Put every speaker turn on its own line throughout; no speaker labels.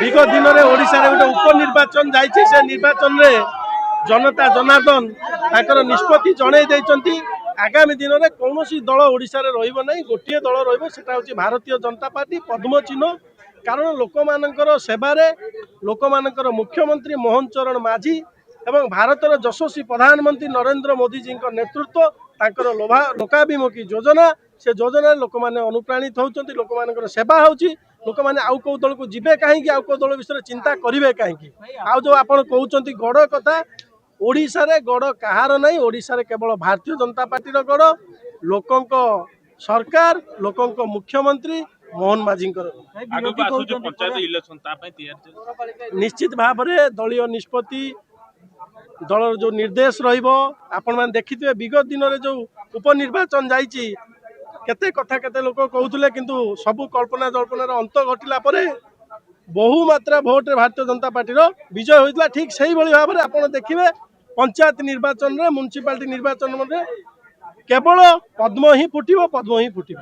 विगत दिन में ओडिशा रे गोटे उपनिर्वाचन जाइए से निर्वाचन रे जनता जनार्दन ताकर निष्पत्ति जणे देइचंती आगामी दिन में कौन दल ओडिशा रे रहिबो नहीं गोटे दल रहिबो सेटा होची भारतीय जनता पार्टी पद्म चिन्ह कारण लोक मानकर सेवारे लोक मानकर मुख्यमंत्री मोहन चरण माझी एवं भारतर यशस्वी प्रधानमंत्री नरेंद्र मोदी जी नेतृत्व तांकर लोकाभिमुखी योजना से योजना लोक मैंने अनुप्राणित होती लोक मान सेवा होची लोक मैंने आउ कौ दल को जीवे कहीं आउ कौ दल विषय चिंता करेंगे कहीं आउ जो आप कहते गड़ कथा ओडिशा रे गड़ कहार नहीं ओडिशा रे केवल भारतीय जनता पार्टी गड़ लोकंक सरकार लोकंक मुख्यमंत्री मोहन माझी निश्चित भाव में दलीय निष्पत्ति दल जो निर्देश आपण मैंने देखिए विगत दिन में जो उपनिर्वाचन जाइए केते कथा केते लोक कहते किंतु सबू कल्पना जल्पनार अंत घटिला बहु मात्रा भोट भारतीय जनता पार्टी विजय होता ठीक से भाव में आप देखिए पंचायत निर्वाचन रे म्युनिसिपालिटी निर्वाचन में केवल पद्म ही फुटिबो पद्म ही फुटिबो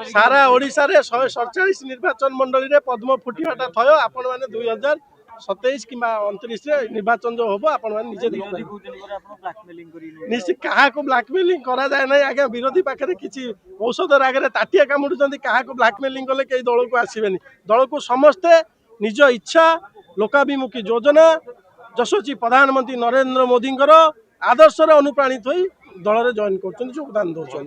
सारा ओडिशा रे 147 निर्वाचन मंडली रे पद्म फुटिबाटा थयो आपण माने 2027 कि 29 रे निर्वाचन जो होबो आपण माने निजे निश्चित कहा को ब्लैकमेलिंग करा जाए ना आगे विरोधी पाखे किसी औषध आगे ताटिया कामुड़ुचंती कहा को ब्लैकमेलिंग कले कई दल को आसबेनी दल को समस्ते निज इच्छा लोकाभिमुखी योजना यशस्वी प्रधानमंत्री नरेंद्र मोदी आदर्श अनुप्राणित होई दल रे जॉइन करछन योगदान दउछन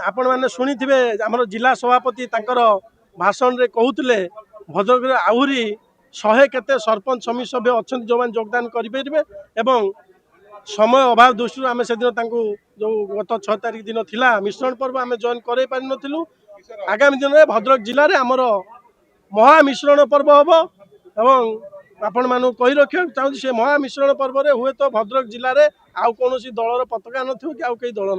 आपण माने सुनिथिबे हमर जिला सभापति तांकर भाषण रे कहउतले भद्रक रे आहुरी 100 केते सरपंच समिति सभ्य अच्छा जो मैंने योगदान करेंगे एवं समय अभाव दृष्टि आम से दिन जो गत 6 तारिख दिन थिला मिश्रण पर्व आम जॉइन कर पारि नथिलु आगामी दिन में भद्रक जिले में आमर महामिश्रण पर्व हम एवं आपण मानू कही रखा चाहूँ से महामिश्रण पर्व में हुए तो भद्रक जिले में आउ कौन दलर पताका नथिबो कि आउ कई दल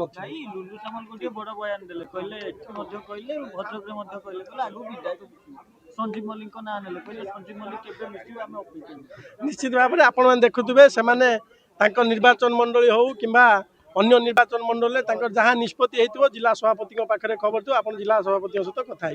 निश्चित भाव में आपण मैंने देखुवे से निर्वाचन मंडली हो कि अन्य निर्वाचन मंडल जहाँ निष्पत्ति होती जिला सभापति पाखे खबर थो आप जिला सभापति सहित कथा।